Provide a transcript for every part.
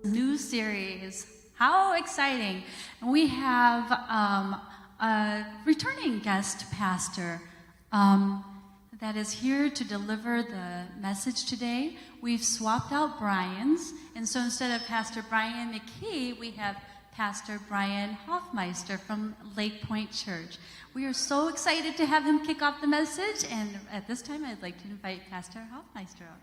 New series. How exciting. We have a returning guest pastor that is here to deliver the message today. We've swapped out Brian's, and so instead of Pastor Brian McKee, we have Pastor Brian Hoffmeister from Lake Point Church. We are so excited to have him kick off the message, and at this time I'd like to invite Pastor Hoffmeister up.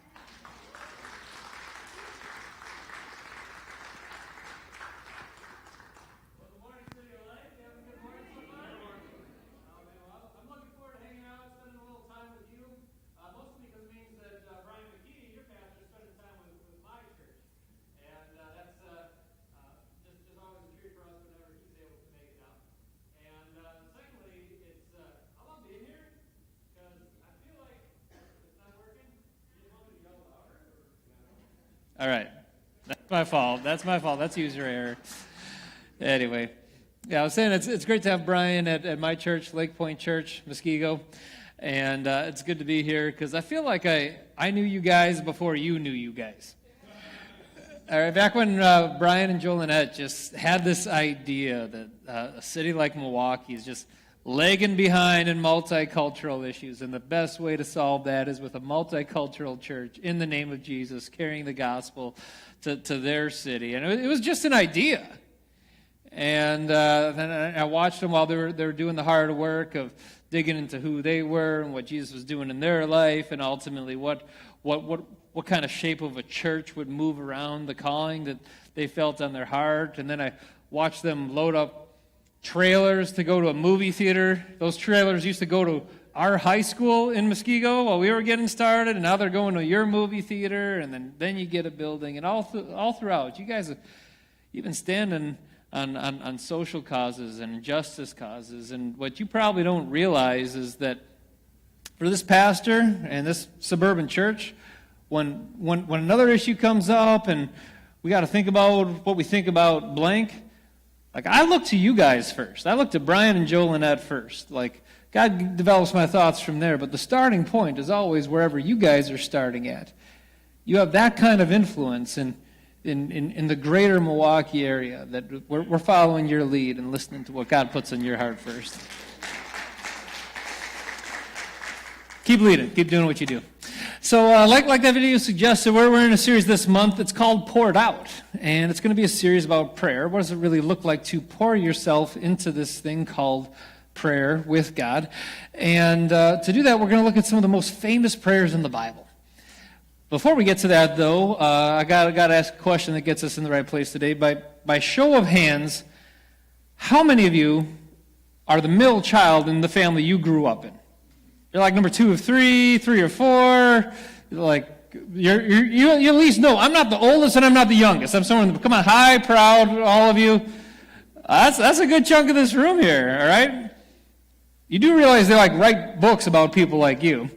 All right. That's my fault. That's user error. Anyway, I was saying it's great to have Brian at my church, Lake Point Church, Muskego. And it's good to be here because I feel like I knew you guys before you knew you guys. All right, back when Brian and Joel Lynette just had this idea that a city like Milwaukee is just lagging behind in multicultural issues, and the best way to solve that is with a multicultural church in the name of Jesus, carrying the gospel to their city. And it was just an idea. And then I watched them while they were doing the hard work of digging into who they were and what Jesus was doing in their life, and ultimately what kind of shape of a church would move around the calling that they felt on their heart. And then I watched them load up trailers to go to a movie theater. Those trailers used to go to our high school in Muskego while we were getting started, and now they're going to your movie theater, and then you get a building. And all throughout, you guys have even standing on social causes and justice causes. And what you probably don't realize is that for this pastor and this suburban church, when another issue comes up and we got to think about what we think about blank, like, I look to you guys first. I look to Brian and Joel Lynette first. Like, God develops my thoughts from there, but the starting point is always wherever you guys are starting at. You have that kind of influence in the greater Milwaukee area that we're following your lead and listening to what God puts in your heart first. Keep leading. Keep doing what you do. So like that video suggested, we're in a series this month. It's called Poured Out, and it's going to be a series about prayer. What does it really look like to pour yourself into this thing called prayer with God? And to do that, we're going to look at some of the most famous prayers in the Bible. Before we get to that, though, I got to ask a question that gets us in the right place today. By show of hands, how many of you are the middle child in the family you grew up in? You're like number 2 of 3, 3 or 4. Like you at least know I'm not the oldest and I'm not the youngest. I'm someone. Come on, high, proud, all of you. That's a good chunk of this room here. All right. You do realize they write books about people like you.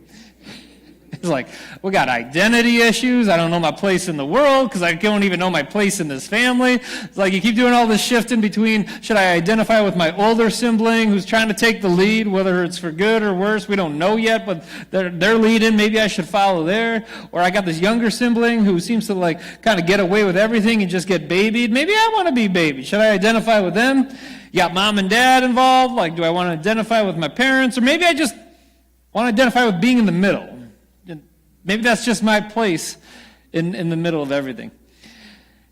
It's like, we got identity issues. I don't know my place in the world because I don't even know my place in this family. It's like you keep doing all this shifting between, should I identify with my older sibling who's trying to take the lead, whether it's for good or worse, we don't know yet, but they're leading, maybe I should follow there. Or I got this younger sibling who seems to kind of get away with everything and just get babied. Maybe I want to be babied. Should I identify with them? You got mom and dad involved. Like, do I want to identify with my parents? Or maybe I just want to identify with being in the middle. Maybe that's just my place in the middle of everything.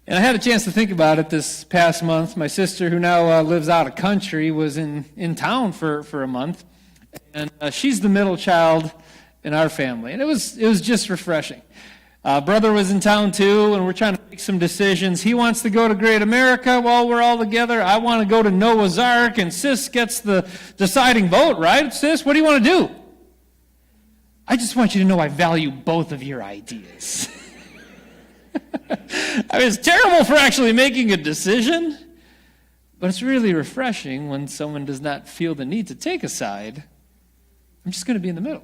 And I had a chance to think about it this past month. My sister, who now lives out of country, was in town for a month. And she's the middle child in our family. And it was just refreshing. Brother was in town too, and we're trying to make some decisions. He wants to go to Great America while we're all together. I want to go to Noah's Ark, and Sis gets the deciding vote, right? Sis, what do you want to do? I just want you to know I value both of your ideas. I mean, it's terrible for actually making a decision, but it's really refreshing when someone does not feel the need to take a side. I'm just going to be in the middle.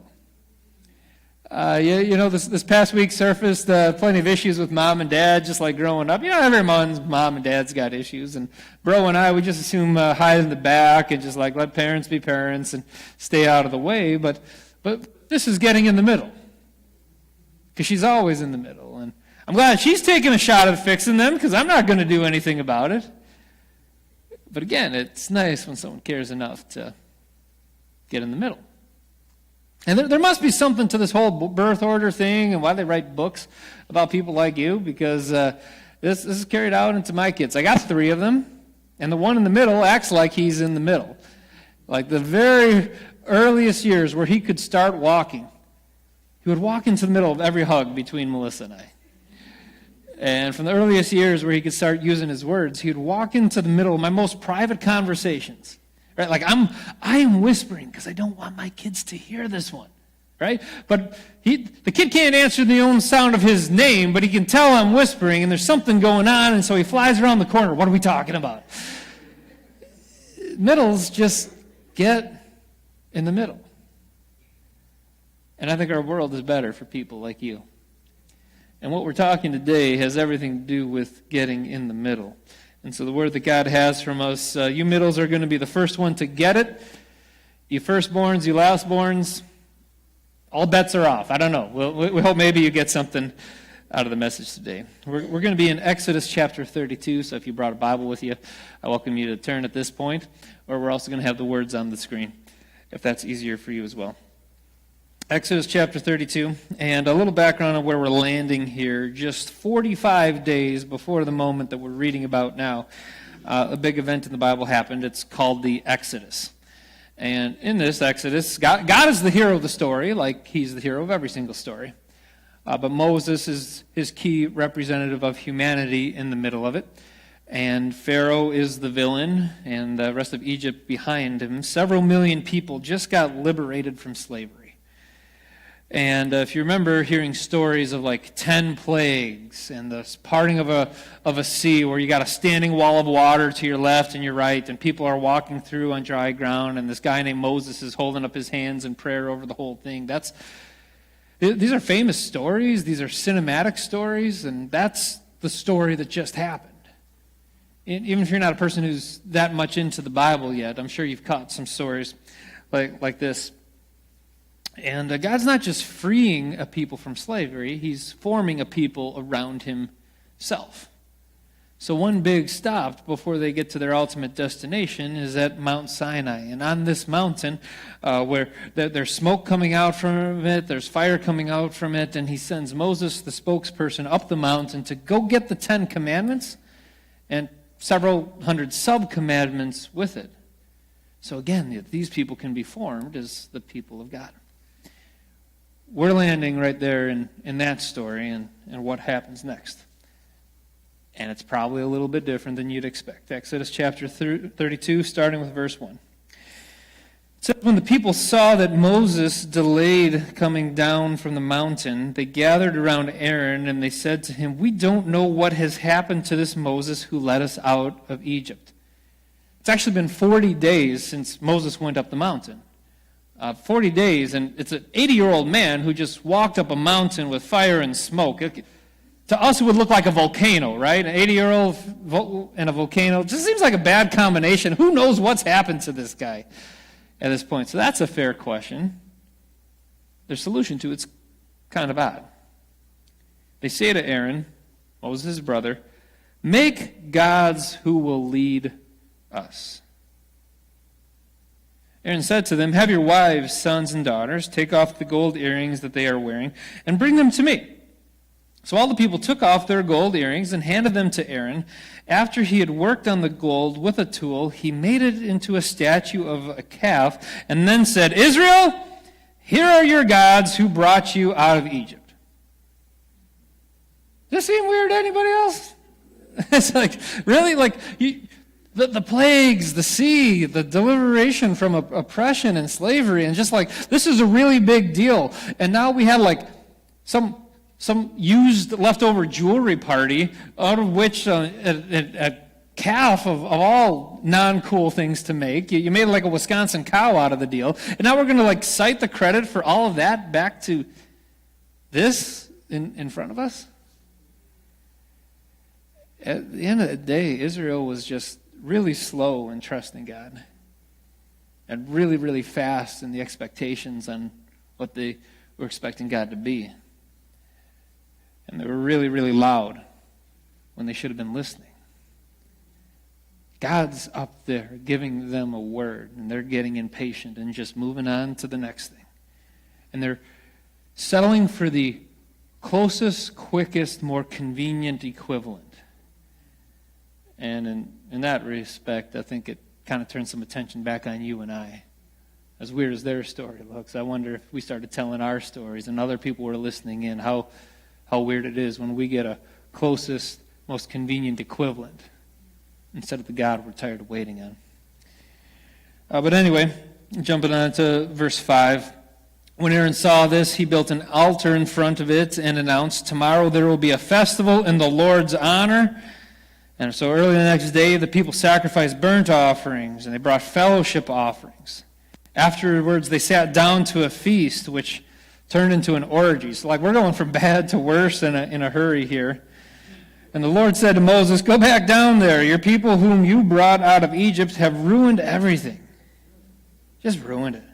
This past week surfaced plenty of issues with mom and dad, just like growing up. Everyone's mom and dad's got issues. And Bro and I, we just assume hide in the back and just let parents be parents and stay out of the way. But this is getting in the middle, because she's always in the middle. And I'm glad she's taking a shot at fixing them because I'm not going to do anything about it. But again, it's nice when someone cares enough to get in the middle. And there must be something to this whole birth order thing and why they write books about people like you, because this is carried out into my kids. I got 3 of them, and the one in the middle acts like he's in the middle. Like the very earliest years where he could start walking, he would walk into the middle of every hug between Melissa and I. And from the earliest years where he could start using his words, he would walk into the middle of my most private conversations. Right? Like I am whispering because I don't want my kids to hear this one. Right? But the kid can't answer the own sound of his name, but he can tell I'm whispering and there's something going on, and so he flies around the corner. What are we talking about? Middles just get in the middle. And I think our world is better for people like you. And what we're talking today has everything to do with getting in the middle. And so the word that God has from us, you middles are going to be the first one to get it. You firstborns, you lastborns, all bets are off. I don't know. We hope maybe you get something out of the message today. We're going to be in Exodus chapter 32, so if you brought a Bible with you, I welcome you to turn at this point, or we're also going to have the words on the screen, if that's easier for you as well. Exodus chapter 32, and a little background on where we're landing here. Just 45 days before the moment that we're reading about now, a big event in the Bible happened. It's called the Exodus. And in this Exodus, God is the hero of the story, like he's the hero of every single story. But Moses is his key representative of humanity in the middle of it. And Pharaoh is the villain, and the rest of Egypt behind him. Several million people just got liberated from slavery. And if you remember hearing stories of like 10 plagues and the parting of a sea where you got a standing wall of water to your left and your right, and people are walking through on dry ground, and this guy named Moses is holding up his hands in prayer over the whole thing. These are famous stories. These are cinematic stories, and that's the story that just happened. Even if you're not a person who's that much into the Bible yet, I'm sure you've caught some stories like this. And God's not just freeing a people from slavery, he's forming a people around himself. So one big stop before they get to their ultimate destination is at Mount Sinai. And on this mountain, where there's smoke coming out from it, there's fire coming out from it, and he sends Moses, the spokesperson, up the mountain to go get the 10 commandments and several hundred sub-commandments with it. So again, these people can be formed as the people of God. We're landing right there in that story and what happens next. And it's probably a little bit different than you'd expect. Exodus chapter 32, starting with verse 1. It says, when the people saw that Moses delayed coming down from the mountain, they gathered around Aaron and they said to him, we don't know what has happened to this Moses who led us out of Egypt. It's actually been 40 days since Moses went up the mountain. 40 days, and it's an 80-year-old man who just walked up a mountain with fire and smoke. To us, it would look like a volcano, right? An 80-year-old and a volcano. It just seems like a bad combination. Who knows what's happened to this guy at this point? So that's a fair question. Their solution to it's kind of odd. They say to Aaron, Moses' brother, make gods who will lead us. Aaron said to them, have your wives, sons, and daughters take off the gold earrings that they are wearing and bring them to me. So all the people took off their gold earrings and handed them to Aaron. After he had worked on the gold with a tool, he made it into a statue of a calf and then said, Israel, here are your gods who brought you out of Egypt. Does this seem weird to anybody else? It's like, really? Like, the plagues, the sea, the deliberation from oppression and slavery, and just like, this is a really big deal. And now we had like some used leftover jewelry party, out of which a calf of all non-cool things to make. You made like a Wisconsin cow out of the deal. And now we're going to like cite the credit for all of that back to this in front of us? At the end of the day, Israel was just really slow in trusting God, and really, really fast in the expectations on what they were expecting God to be. And they were really, really loud when they should have been listening. God's up there giving them a word, and they're getting impatient and just moving on to the next thing. And they're settling for the closest, quickest, more convenient equivalent. And in that respect, I think it kind of turns some attention back on you and I. As weird as their story looks, I wonder if we started telling our stories and other people were listening in, how weird it is when we get a closest, most convenient equivalent instead of the God we're tired of waiting on. But anyway, jumping on to verse 5. When Aaron saw this, he built an altar in front of it and announced, "Tomorrow there will be a festival in the Lord's honor." And so early the next day, the people sacrificed burnt offerings, and they brought fellowship offerings. Afterwards, they sat down to a feast, which turned into an orgy. So we're going from bad to worse in a hurry here. And the Lord said to Moses, "Go back down there. Your people whom you brought out of Egypt have ruined everything." Just ruined it.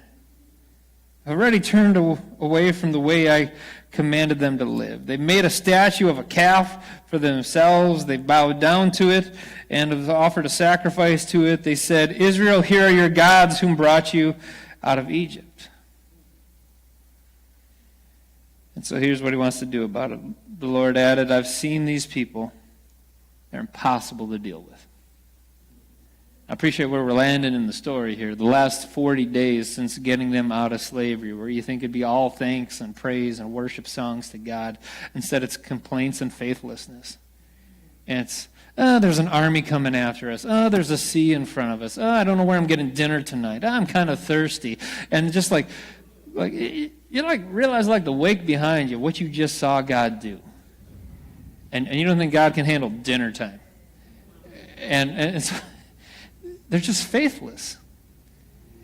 Already turned away from the way I commanded them to live. They made a statue of a calf for themselves. They bowed down to it and have offered a sacrifice to it. They said, "Israel, here are your gods whom brought you out of Egypt." And so here's what he wants to do about it. The Lord added, "I've seen these people. They're impossible to deal with." I appreciate where we're landing in the story here. The last 40 days since getting them out of slavery, where you think it'd be all thanks and praise and worship songs to God. Instead, it's complaints and faithlessness. And it's, there's an army coming after us. There's a sea in front of us. I don't know where I'm getting dinner tonight. I'm kind of thirsty. And just you realize the wake behind you, what you just saw God do. And you don't think God can handle dinner time. And so, they're just faithless.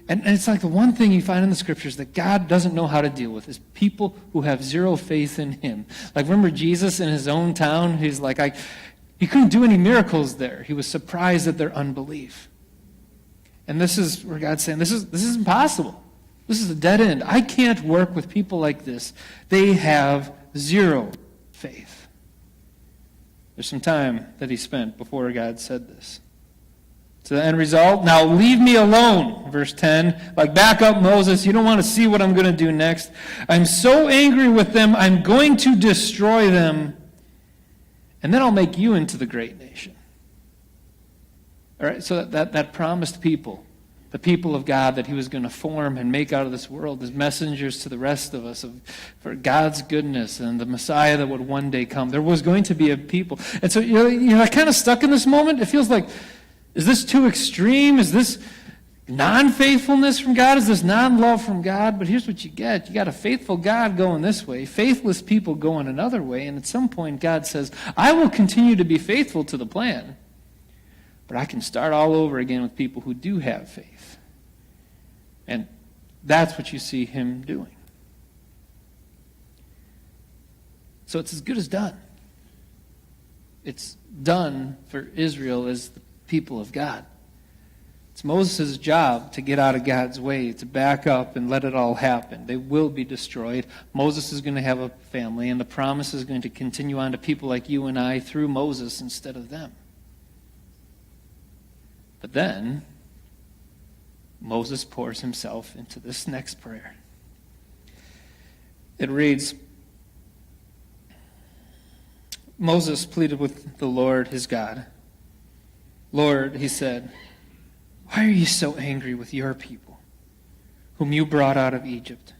And it's the one thing you find in the scriptures that God doesn't know how to deal with is people who have zero faith in him. Remember Jesus in his own town? He's he couldn't do any miracles there. He was surprised at their unbelief. And this is where God's saying, this is impossible. This is a dead end. I can't work with people like this. They have zero faith. There's some time that he spent before God said this. So the end result, "Now leave me alone," verse 10. Back up, Moses. You don't want to see what I'm going to do next. "I'm so angry with them, I'm going to destroy them. And then I'll make you into the great nation." All right, so that promised people, the people of God that he was going to form and make out of this world as messengers to the rest of us for God's goodness and the Messiah that would one day come. There was going to be a people. And so you're kind of stuck in this moment. It feels like, is this too extreme? Is this non-faithfulness from God? Is this non-love from God? But here's what you get. You got a faithful God going this way, faithless people going another way, and at some point God says, "I will continue to be faithful to the plan, but I can start all over again with people who do have faith." And that's what you see him doing. So it's as good as done. It's done for Israel as the people of God. It's Moses' job to get out of God's way, to back up and let it all happen. They will be destroyed. Moses is going to have a family, and the promise is going to continue on to people like you and I through Moses instead of them. But then, Moses pours himself into this next prayer. It reads, Moses pleaded with the Lord his God. "Lord," he said, "why are you so angry with your people, whom you brought out of Egypt,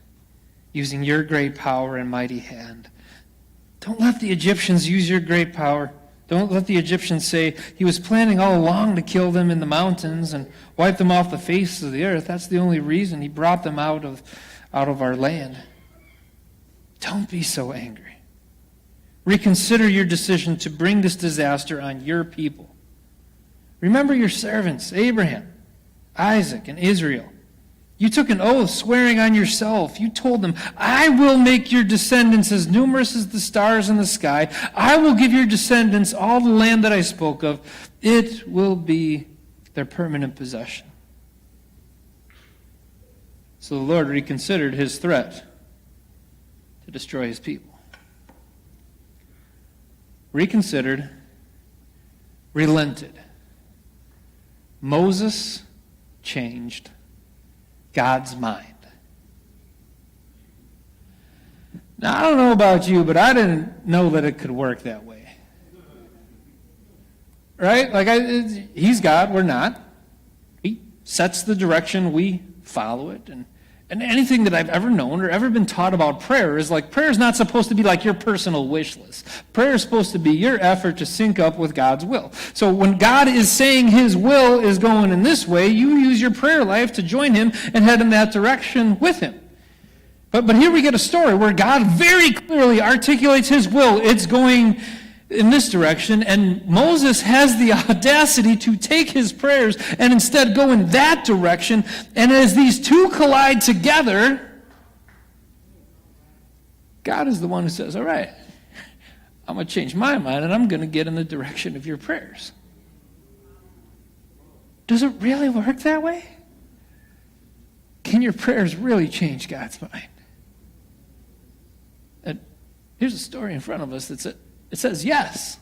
using your great power and mighty hand? Don't let the Egyptians use your great power. Don't let the Egyptians say, 'He was planning all along to kill them in the mountains and wipe them off the face of the earth. That's the only reason he brought them out of our land.' Don't be so angry. Reconsider your decision to bring this disaster on your people. Remember your servants, Abraham, Isaac, and Israel. You took an oath swearing on yourself. You told them, 'I will make your descendants as numerous as the stars in the sky. I will give your descendants all the land that I spoke of. It will be their permanent possession.'" So the Lord reconsidered his threat to destroy his people. reconsidered, relented. Moses changed God's mind. Now, I don't know about you, but I didn't know that it could work that way. Right? Like, he's God, we're not. He sets the direction, we follow it. And anything that I've ever known or ever been taught about prayer is like, prayer is not supposed to be like your personal wish list. Prayer is supposed to be your effort to sync up with God's will. So when God is saying his will is going in this way, you use your prayer life to join him and head in that direction with him. But here we get a story where God very clearly articulates his will. It's going in this direction, and Moses has the audacity to take his prayers and instead go in that direction. And as these two collide together, God is the one who says, all right, I'm going to change my mind and I'm going to get in the direction of your prayers. Does it really work that way? Can your prayers really change God's mind? And here's a story in front of us that says yes.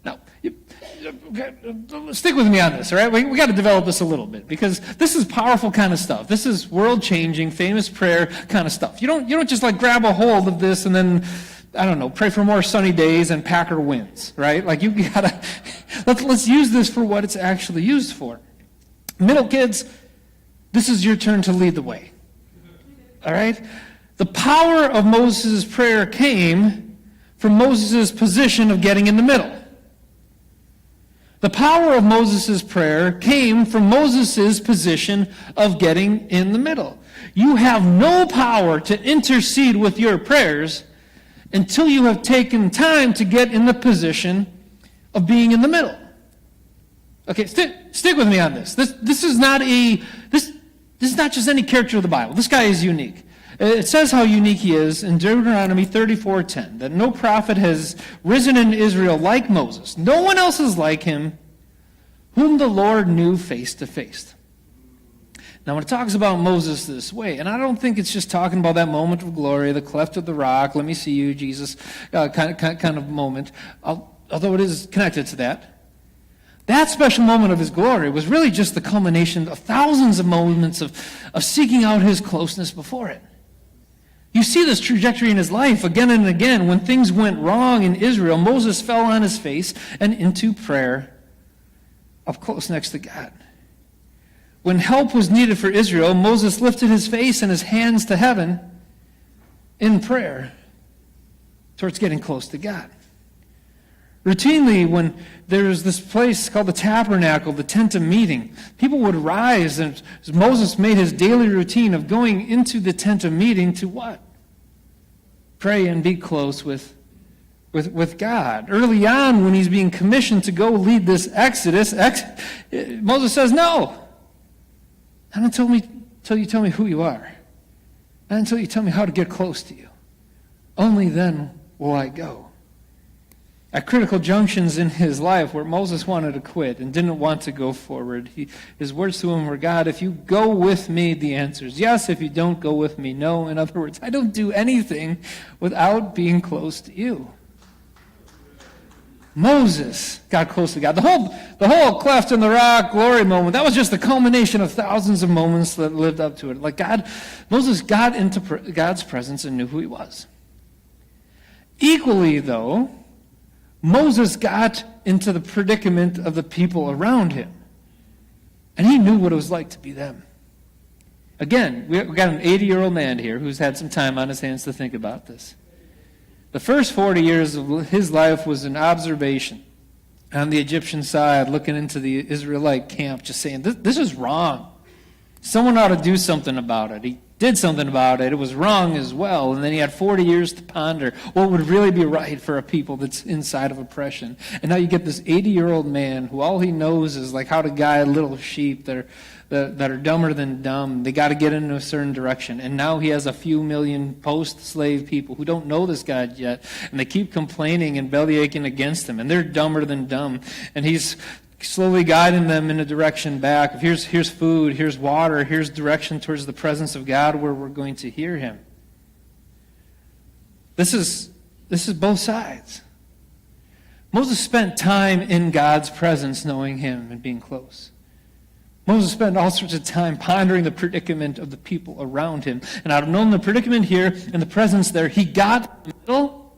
Now, stick with me on this, all right? We got to develop this a little bit because this is powerful kind of stuff. This is world-changing, famous prayer kind of stuff. You don't just like grab a hold of this and then, I don't know, pray for more sunny days and Packer wins, right? Like you gotta, let's use this for what it's actually used for. Middle kids, this is your turn to lead the way, all right? The power of Moses' prayer came from Moses' position of getting in the middle. The power of Moses' prayer came from Moses' position of getting in the middle. You have no power to intercede with your prayers until you have taken time to get in the position of being in the middle. Okay, stick with me on this. This is not just any character of the Bible. This guy is unique. It says how unique he is in Deuteronomy 34:10, that no prophet has risen in Israel like Moses. No one else is like him, whom the Lord knew face to face. Now, when it talks about Moses this way, and I don't think it's just talking about that moment of glory, the cleft of the rock, let me see you, Jesus, kind of moment, although it is connected to that. That special moment of his glory was really just the culmination of thousands of moments of seeking out his closeness before it. You see this trajectory in his life again and again. When things went wrong in Israel, Moses fell on his face and into prayer up close next to God. When help was needed for Israel, Moses lifted his face and his hands to heaven in prayer towards getting close to God. Routinely, when there was this place called the tabernacle, the tent of meeting, people would rise, and Moses made his daily routine of going into the tent of meeting to what? Pray and be close with God. Early on, when he's being commissioned to go lead this exodus, Moses says, no. Not until you tell me who you are. Not until you tell me how to get close to you. Only then will I go. At critical junctions in his life where Moses wanted to quit and didn't want to go forward, his words to him were, God, if you go with me, the answer is yes. If you don't go with me, no. In other words, I don't do anything without being close to you. Moses got close to God. The whole cleft in the rock glory moment, that was just the culmination of thousands of moments that lived up to it. Like Moses got into God's presence and knew who he was. Equally, though, Moses got into the predicament of the people around him. And he knew what it was like to be them. Again, we got an 80-year-old man here who's had some time on his hands to think about this. The first 40 years of his life was an observation on the Egyptian side, looking into the Israelite camp, just saying, this is wrong. Someone ought to do something about it. He did something about it. It was wrong as well. And then he had 40 years to ponder what would really be right for a people that's inside of oppression. And now you get this 80-year-old man who all he knows is like how to guide little sheep that are dumber than dumb. They got to get in a certain direction. And now he has a few million post-slave people who don't know this God yet. And they keep complaining and bellyaching against him. And they're dumber than dumb. And he's slowly guiding them in a direction back. Here's food, here's water, here's direction towards the presence of God where we're going to hear him. This is both sides. Moses spent time in God's presence, knowing him and being close. Moses spent all sorts of time pondering the predicament of the people around him. And out of knowing the predicament here and the presence there, he got in the middle,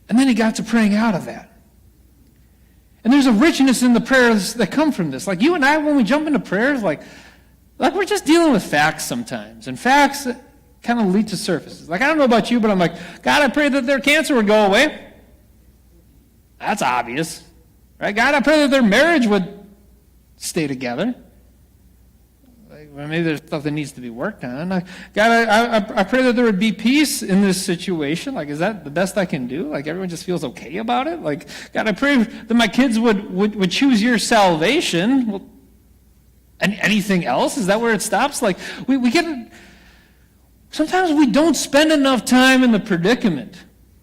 and then he got to praying out of that. And there's a richness in the prayers that come from this. Like you and I, when we jump into prayers, like we're just dealing with facts sometimes. And facts kind of lead to surfaces. Like, I don't know about you, but I'm like, God, I pray that their cancer would go away. That's obvious. Right? God, I pray that their marriage would stay together. Well, maybe there's stuff that needs to be worked on. God, I pray that there would be peace in this situation. Like, is that the best I can do? Like, everyone just feels okay about it? Like, God, I pray that my kids would choose your salvation. Well, anything else? Is that where it stops? Like, we get... Sometimes we don't spend enough time in the predicament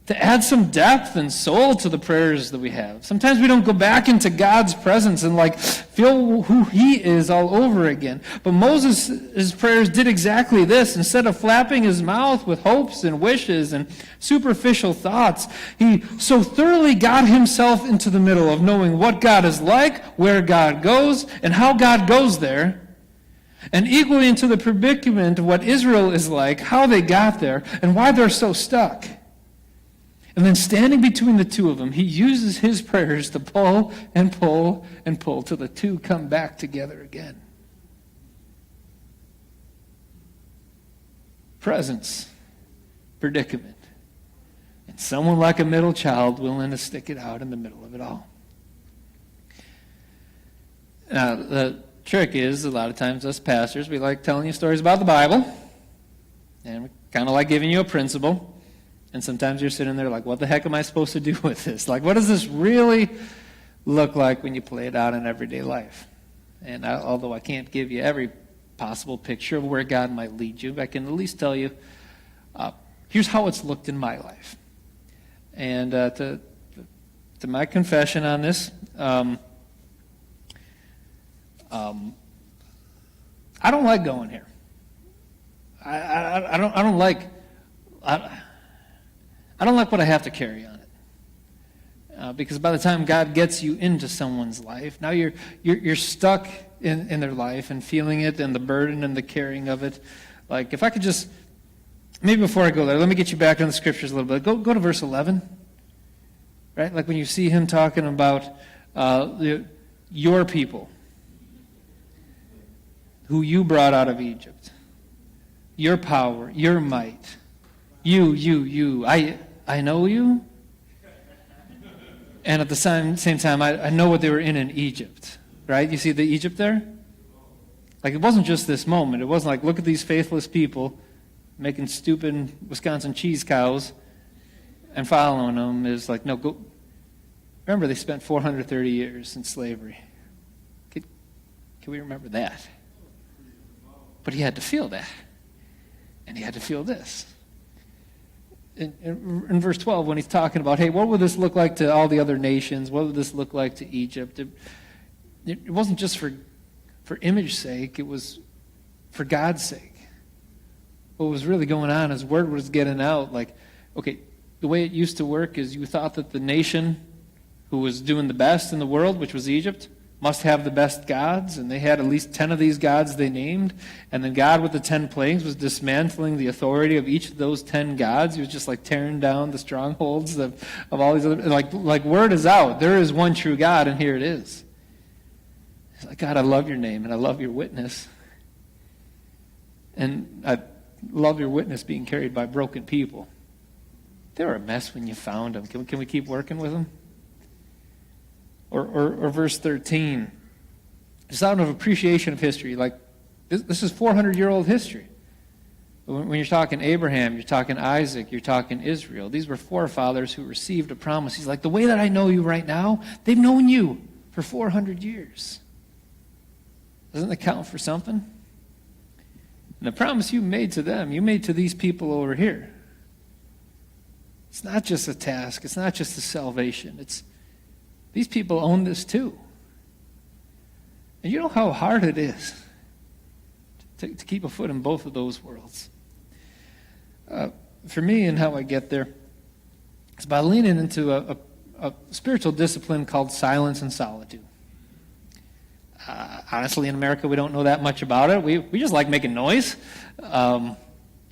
to add some depth and soul to the prayers that we have. Sometimes we don't go back into God's presence and feel who he is all over again. But Moses' prayers did exactly this. Instead of flapping his mouth with hopes and wishes and superficial thoughts, he so thoroughly got himself into the middle of knowing what God is like, where God goes, and how God goes there. And equally into the predicament of what Israel is like, how they got there, and why they're so stuck. And then standing between the two of them, he uses his prayers to pull and pull and pull till the two come back together again. Presence, predicament, and someone like a middle child willing to stick it out in the middle of it all. Now, the trick is, a lot of times us pastors, we like telling you stories about the Bible, and we kind of like giving you a principle. And sometimes you're sitting there like, what the heck am I supposed to do with this? Like, what does this really look like when you play it out in everyday life? And although I can't give you every possible picture of where God might lead you, I can at least tell you, here's how it's looked in my life. And to my confession on this, I don't like going here. I don't like what I have to carry on it. Because by the time God gets you into someone's life, now you're stuck in their life and feeling it and the burden and the carrying of it. Like, if I could just, maybe before I go there, let me get you back on the scriptures a little bit. Go to verse 11. Right? Like when you see him talking about your people, who you brought out of Egypt. Your power, your might. You. I know you. And at the same time, I know what they were in Egypt. Right? You see the Egypt there? Like, it wasn't just this moment. It wasn't like, look at these faithless people making stupid Wisconsin cheese cows and following them. Is like, no, go. Remember, they spent 430 years in slavery. Can we remember that? But he had to feel that. And he had to feel this. In verse 12, when he's talking about, hey, what would this look like to all the other nations? What would this look like to Egypt? It wasn't just for image sake. It was for God's sake. What was really going on, his word was getting out. Like, okay, the way it used to work is you thought that the nation who was doing the best in the world, which was Egypt, must have the best gods, and they had at least 10 of these gods they named, and then God with the 10 plagues was dismantling the authority of each of those 10 gods. He was just like tearing down the strongholds of all these other, like word is out. There is one true God, and here it is. It's like, God, I love your name, and I love your witness. And I love your witness being carried by broken people. They were a mess when you found them. Can we keep working with them? Or verse 13, just out of appreciation of history, like this is 400-year-old history. When you're talking Abraham, you're talking Isaac, you're talking Israel. These were forefathers who received a promise. He's like, the way that I know you right now, they've known you for 400 years. Doesn't that count for something? And the promise you made to them, you made to these people over here. It's not just a task. It's not just a salvation. These people own this too. And you know how hard it is to keep a foot in both of those worlds. For me, and how I get there, is by leaning into a a spiritual discipline called silence and solitude. Honestly, in America, we don't know that much about it. We just like making noise. So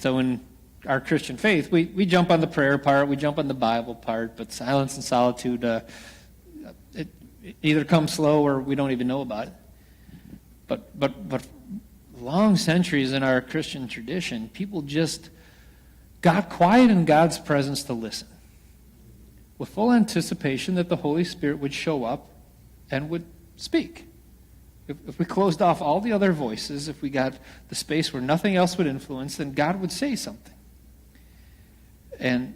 in our Christian faith, we jump on the prayer part, we jump on the Bible part, but silence and solitude, it either comes slow or we don't even know about it. But long centuries in our Christian tradition, people just got quiet in God's presence to listen, with full anticipation that the Holy Spirit would show up and would speak. If we closed off all the other voices, if we got the space where nothing else would influence, then God would say something. And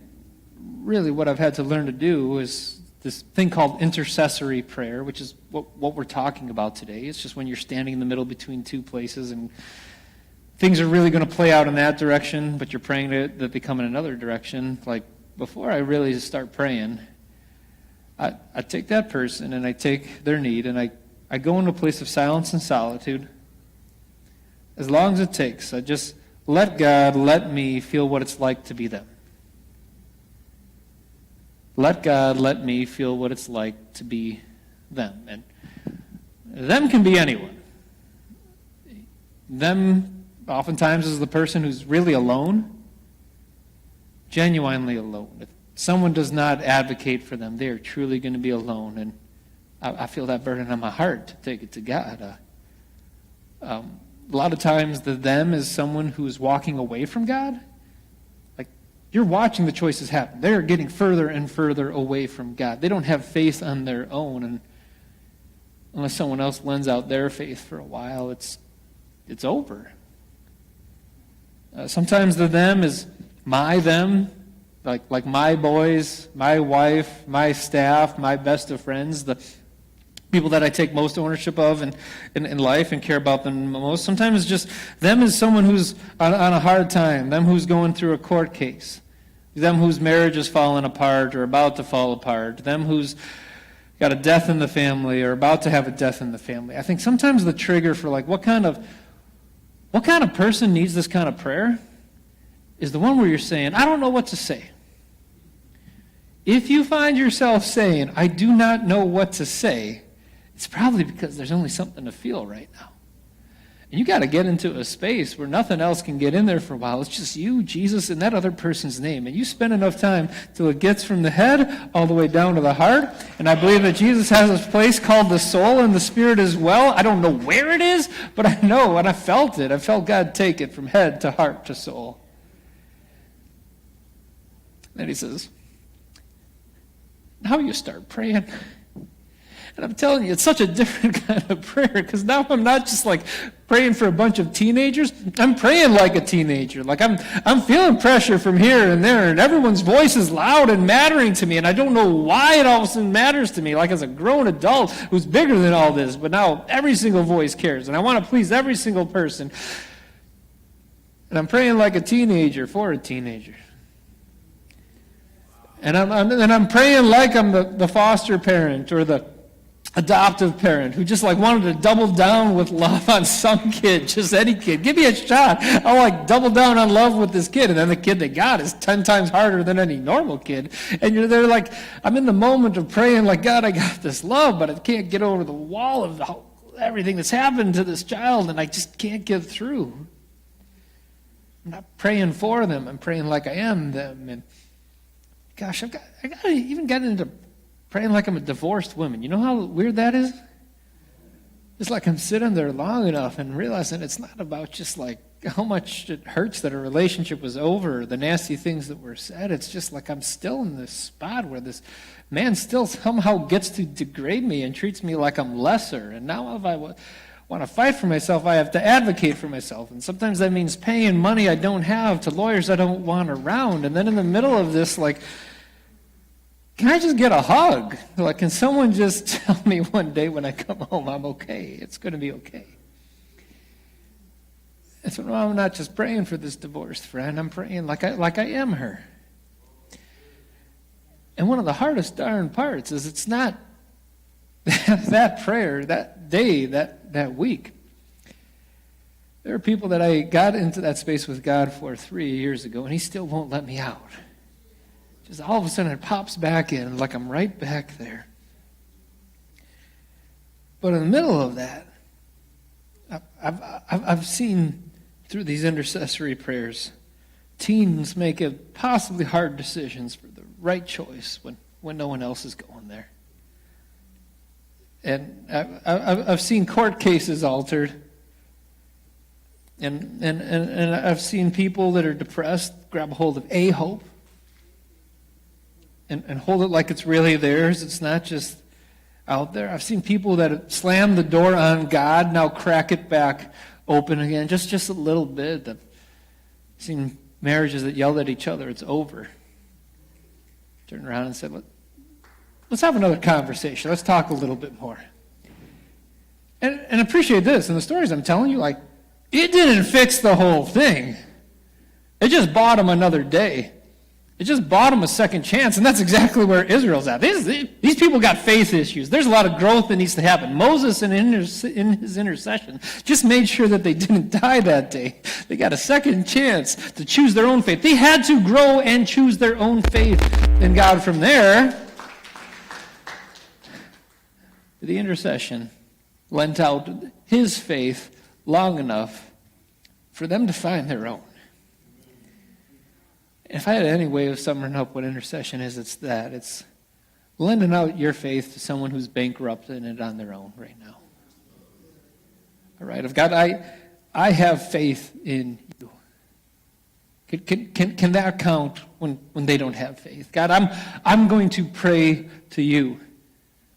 really what I've had to learn to do is this thing called intercessory prayer, which is what we're talking about today. It's just when you're standing in the middle between two places and things are really going to play out in that direction, but you're praying that they come in another direction. Like, before I really start praying, I take that person and I take their need and I go into a place of silence and solitude as long as it takes. I just let God let me feel what it's like to be them. Let God let me feel what it's like to be them. And them can be anyone. Them oftentimes is the person who's really alone, genuinely alone. If someone does not advocate for them, they are truly going to be alone. And I feel that burden on my heart to take it to God. A lot of times the them is someone who is walking away from God. Like, you're watching the choices happen. They're getting further and further away from God. They don't have faith on their own, and unless someone else lends out their faith for a while, it's over. Sometimes the them is my them, like my boys, my wife, my staff, my best of friends, the people that I take most ownership of in life and care about them most. Sometimes it's just them is someone who's on a hard time, them who's going through a court case, them whose marriage is falling apart or about to fall apart, them who's got a death in the family or about to have a death in the family. I think sometimes the trigger for like what kind of person needs this kind of prayer is the one where you're saying, I don't know what to say. If you find yourself saying, I do not know what to say, it's probably because there's only something to feel right now. And you got to get into a space where nothing else can get in there for a while. It's just you, Jesus, and that other person's name. And you spend enough time till it gets from the head all the way down to the heart. And I believe that Jesus has this place called the soul and the spirit as well. I don't know where it is, but I know, and I felt it. I felt God take it from head to heart to soul. Then he says, now you start praying. And I'm telling you, it's such a different kind of prayer, because now I'm not just like praying for a bunch of teenagers. I'm praying like a teenager. Like I'm feeling pressure from here and there, and everyone's voice is loud and mattering to me, and I don't know why it all of a sudden matters to me, like as a grown adult who's bigger than all this, but now every single voice cares, and I want to please every single person. And I'm praying like a teenager for a teenager. And I'm praying like I'm the foster parent or the adoptive parent who just like wanted to double down with love on some kid, just any kid. Give me a shot. I'll like double down on love with this kid. And then the kid they got is 10 times harder than any normal kid. And you're there like, I'm in the moment of praying like, God, I got this love, but I can't get over the wall of everything that's happened to this child, and I just can't get through. I'm not praying for them. I'm praying like I am them. And gosh, I got even gotten into praying like I'm a divorced woman. You know how weird that is? It's like I'm sitting there long enough and realizing it's not about just like how much it hurts that a relationship was over, or the nasty things that were said. It's just like I'm still in this spot where this man still somehow gets to degrade me and treats me like I'm lesser. And now if I want to fight for myself, I have to advocate for myself. And sometimes that means paying money I don't have to lawyers I don't want around. And then in the middle of this, like, can I just get a hug? Like, can someone just tell me one day when I come home I'm okay? It's going to be okay. And so I'm not just praying for this divorced friend. I'm praying like I am her. And one of the hardest darn parts is it's not that prayer, that day, that week. There are people that I got into that space with God for 3 years ago, and he still won't let me out. just all of a sudden it pops back in like I'm right back there. But in the middle of that, I've seen through these intercessory prayers, teens make possibly hard decisions for the right choice when no one else is going there. And I've seen court cases altered. And I've seen people that are depressed grab a hold of a hope and hold it like it's really theirs. It's not just out there. I've seen people that slam the door on God now crack it back open again, just a little bit. I've seen marriages that yelled at each other, it's over. Turned around and said, let's have another conversation. Let's talk a little bit more. And appreciate this. In the stories I'm telling you, like, it didn't fix the whole thing. It just bought them another day. It just bought them a second chance, and that's exactly where Israel's at. These people got faith issues. There's a lot of growth that needs to happen. Moses, in his intercession, just made sure that they didn't die that day. They got a second chance to choose their own faith. They had to grow and choose their own faith in God from there. The intercession lent out his faith long enough for them to find their own. If I had any way of summing up what intercession is, it's that. It's lending out your faith to someone who's bankrupted it on their own right now. All right, of God, I have faith in you. Can that count when they don't have faith? God, I'm going to pray to you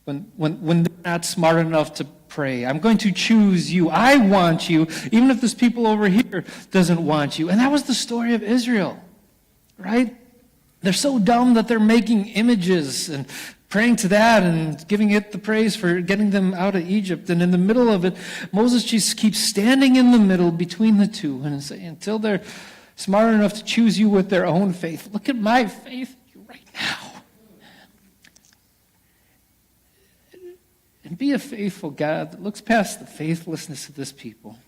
when they're not smart enough to pray. I'm going to choose you. I want you, even if this people over here doesn't want you. And that was the story of Israel. Right? They're so dumb that they're making images and praying to that and giving it the praise for getting them out of Egypt. And in the middle of it, Moses just keeps standing in the middle between the two and saying, until they're smart enough to choose you with their own faith, look at my faith right now. And be a faithful God that looks past the faithlessness of this people.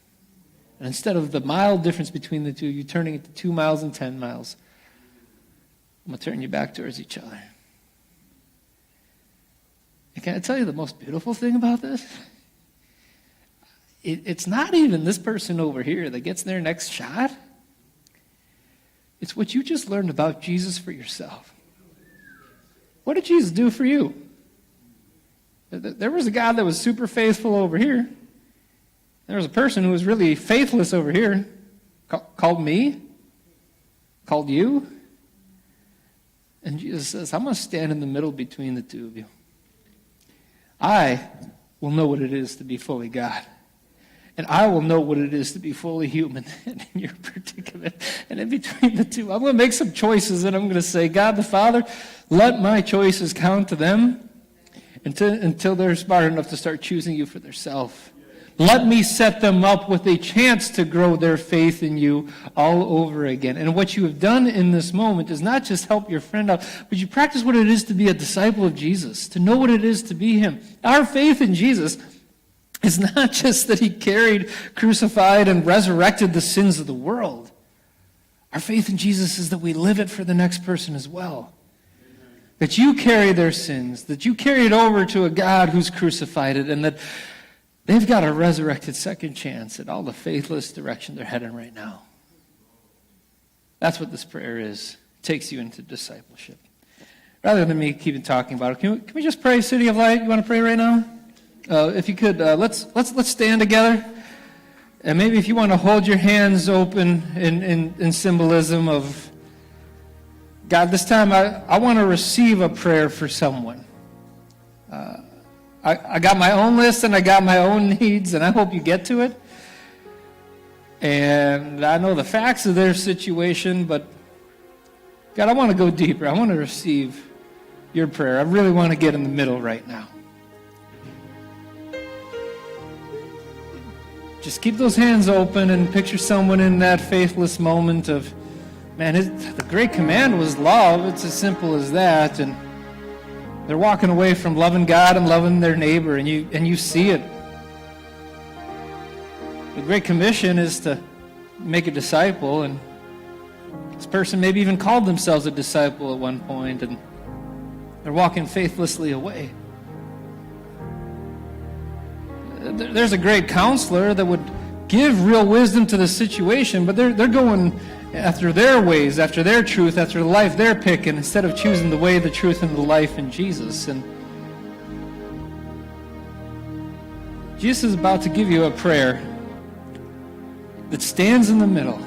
And instead of the mile difference between the two, you're turning it to 2 miles and 10 miles. I'm going to turn you back towards each other. And can I tell you the most beautiful thing about this? It's not even this person over here that gets their next shot. It's what you just learned about Jesus for yourself. What did Jesus do for you? There was a God that was super faithful over here. There was a person who was really faithless over here. Called me. Called you. And Jesus says, I'm going to stand in the middle between the two of you. I will know what it is to be fully God. And I will know what it is to be fully human. And in your predicament, and in between the two, I'm going to make some choices, and I'm going to say, God the Father, let my choices count to them until they're smart enough to start choosing you for themselves. Let me set them up with a chance to grow their faith in you all over again. And what you have done in this moment is not just help your friend out, but you practice what it is to be a disciple of Jesus, to know what it is to be him. Our faith in Jesus is not just that he carried, crucified, and resurrected the sins of the world. Our faith in Jesus is that we live it for the next person as well. That you carry their sins, that you carry it over to a God who's crucified it, and that they've got a resurrected second chance at all the faithless direction they're heading right now. That's what this prayer is. It takes you into discipleship. Rather than me keeping talking about it, can we just pray, City of Light? You want to pray right now? If you could, let's stand together. And maybe if you want to hold your hands open in symbolism of, God, this time I want to receive a prayer for someone. I got my own list and I got my own needs, and I hope you get to it. And I know the facts of their situation, but God, I want to go deeper. I want to receive your prayer. I really want to get in the middle right now. Just keep those hands open and picture someone in that faithless moment of, man, the great command was love. It's as simple as that. And they're walking away from loving God and loving their neighbor, and you see it. The Great Commission is to make a disciple, and This person maybe even called themselves a disciple at one point, and they're walking faithlessly away. There's a great counselor that would give real wisdom to the situation, but they're going after their ways, after their truth, after the life they're picking, instead of choosing the way, the truth, and the life in Jesus. And Jesus is about to give you a prayer that stands in the middle.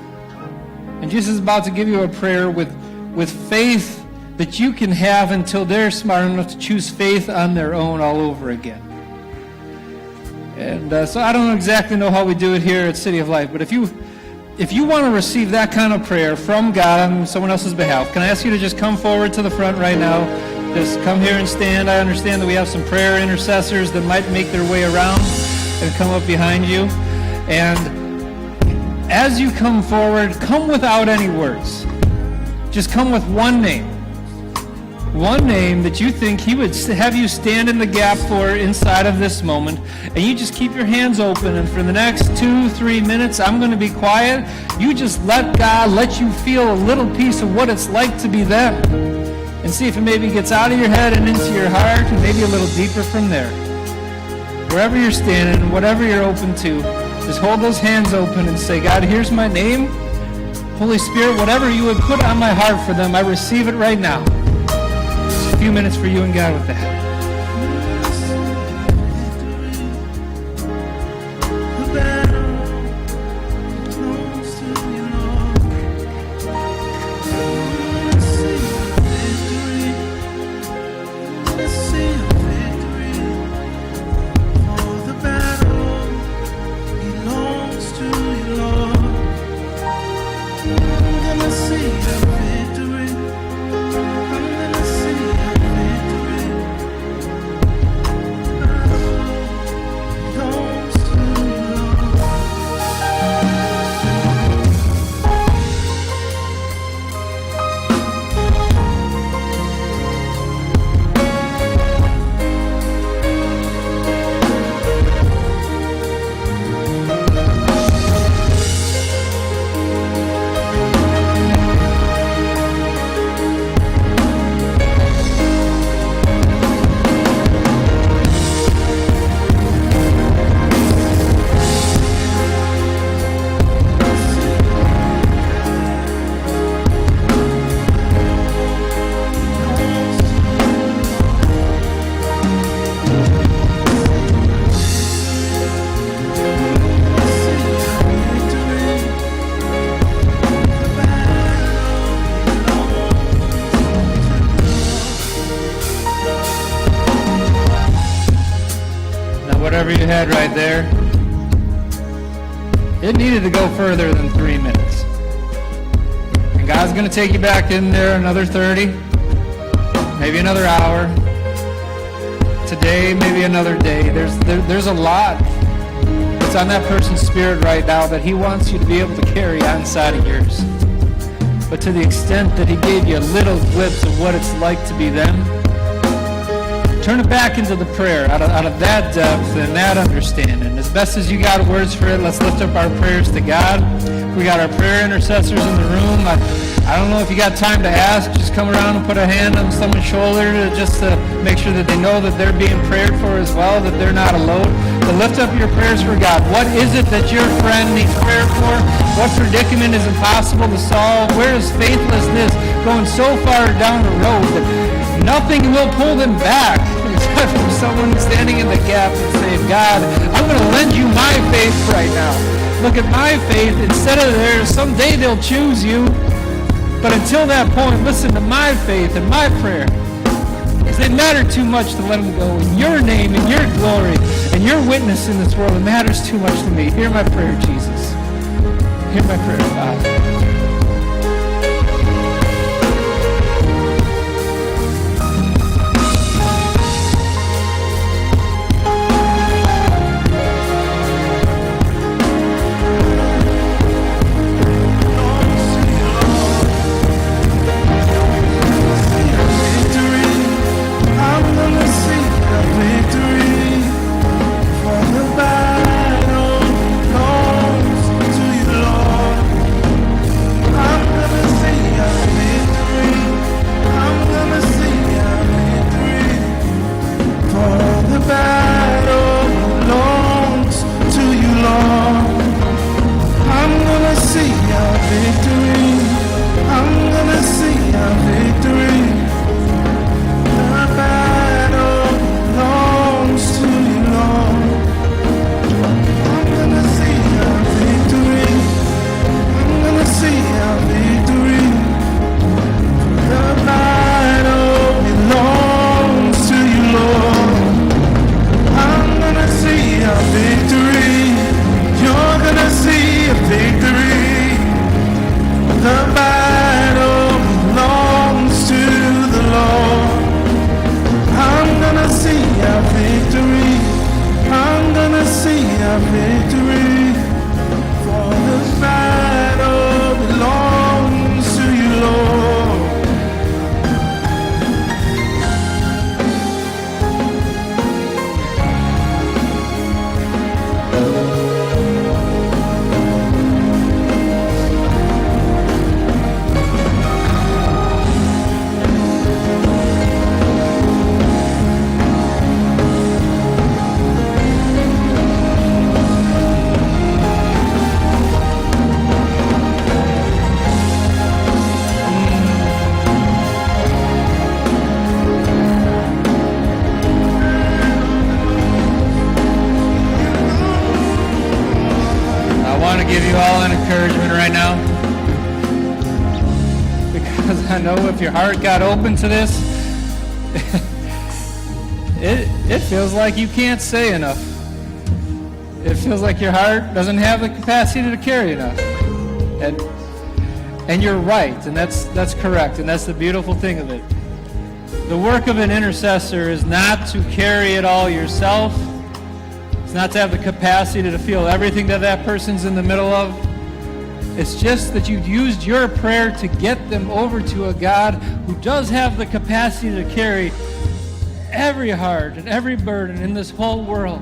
And Jesus is about to give you a prayer with faith that you can have until they're smart enough to choose faith on their own all over again. And so I don't exactly know how we do it here at City of Life, but if you want to receive that kind of prayer from God on someone else's behalf, can I ask you to just come forward to the front right now? Just come here and stand. I understand that we have some prayer intercessors that might make their way around and come up behind you. And as you come forward, come without any words. Just come with one name. One name that you think he would have you stand in the gap for inside of this moment. And you just keep your hands open. And for the next 2-3 minutes, I'm going to be quiet. You just let God let you feel a little piece of what it's like to be them. And see if it maybe gets out of your head and into your heart and maybe a little deeper from there. Wherever you're standing, whatever you're open to, just hold those hands open and say, God, here's my name. Holy Spirit, whatever you would put on my heart for them, I receive it right now. Just a few minutes for you and God with that. Whatever you had right there, it needed to go further than 3 minutes. And God's going to take you back in there another 30, maybe another hour. Today, maybe another day. There's a lot that's on that person's spirit right now that he wants you to be able to carry on inside of yours. But to the extent that he gave you a little glimpse of what it's like to be them, turn it back into the prayer out of that depth and that understanding. As best as you got words for it, let's lift up our prayers to God. We got our prayer intercessors in the room. I don't know if you got time to ask. Just come around and put a hand on someone's shoulder just to make sure that they know that they're being prayed for as well, that they're not alone. But lift up your prayers for God. What is it that your friend needs prayer for? What predicament is impossible to solve? Where is faithlessness going so far down the road that nothing will pull them back except from someone standing in the gap and saying, God, I'm going to lend you my faith right now. Look at my faith instead of theirs. Someday they'll choose you. But until that point, listen to my faith and my prayer. Because they matter too much to let them go. In your name, in your glory, and your witness in this world, it matters too much to me. Hear my prayer, Jesus. Hear my prayer, Father. all an encouragement right now. Because I know if your heart got open to this, it feels like you can't say enough. It feels like your heart doesn't have the capacity to carry enough. And you're right, and that's correct, and that's the beautiful thing of it. The work of an intercessor is not to carry it all yourself. It's not to have the capacity to feel everything that person's in the middle of. It's just that you've used your prayer to get them over to a God who does have the capacity to carry every heart and every burden in this whole world.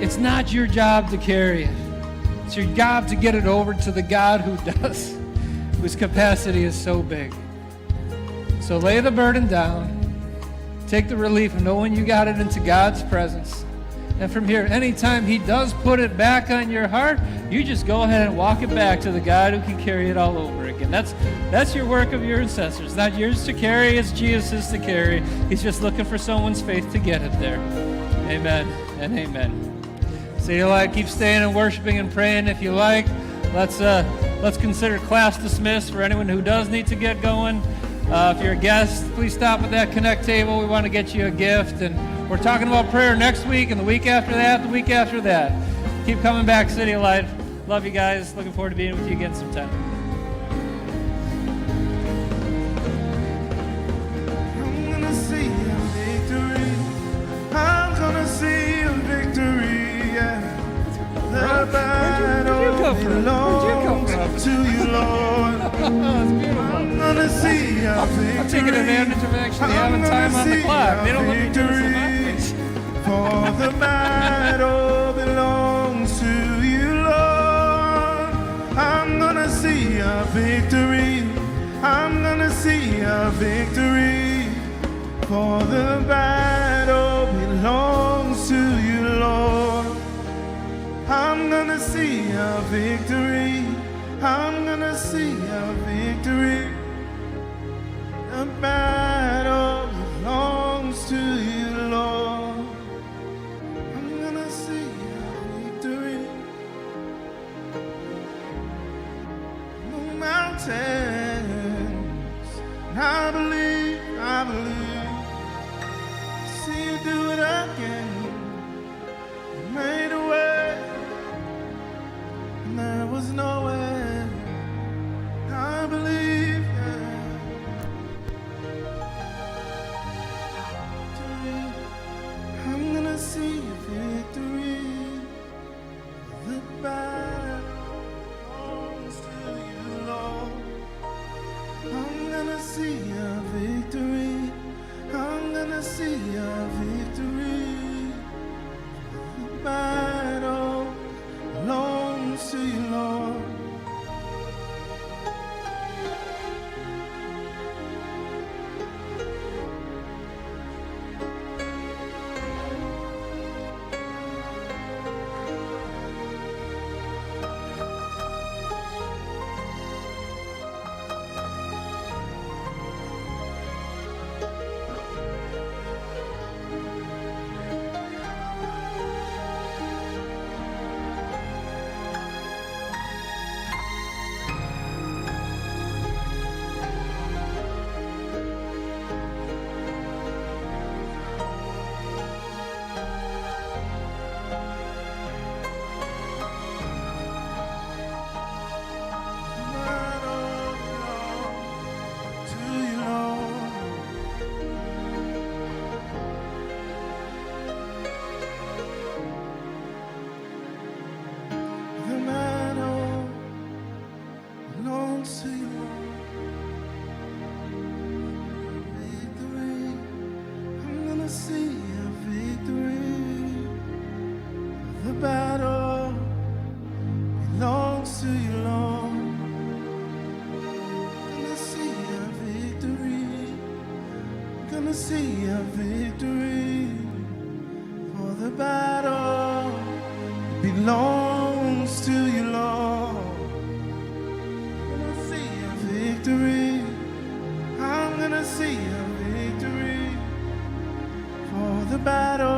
It's not your job to carry it. It's your job to get it over to the God who does, whose capacity is so big. So lay the burden down. Take the relief of knowing you got it into God's presence. And from here, anytime He does put it back on your heart, you just go ahead and walk it back to the God who can carry it all over again. That's your work of your intercessor. It's not yours to carry, it's Jesus' to carry. He's just looking for someone's faith to get it there. Amen and amen. So you like, keep staying and worshiping and praying if you like. Let's consider class dismissed for anyone who does need to get going. If you're a guest, please stop at that Connect table. We want to get you a gift. And we're talking about prayer next week and the week after that, the week after that. Keep coming back, City of Light. Love you guys. Looking forward to being with you again sometime. I'm gonna see a victory. I'm gonna see a victory. Yeah. The battle belongs to you, Lord. That's beautiful. I'm gonna see a victory. I'm taking advantage of actually having time on the clock. They don't let me do this in my face. For the battle belongs to you, Lord. I'm gonna see a victory. I'm gonna see a victory. For the battle belongs to you, Lord. I'm gonna see a victory. I'm gonna see a victory. The battle belongs to you, Lord. I'm gonna see a victory. No mountains. I believe. See you do it again. You made a way. And there was no way. I believe, victory. I'm gonna see a victory. The battle belongs to you, Lord. I'm gonna see a victory. I'm gonna see a victory. The battle belongs to you, Lord. Battle belongs to you, Lord. Gonna see a victory. Gonna see a victory. For the battle belongs to you, Lord. Gonna see a victory. I'm gonna see a victory. For the battle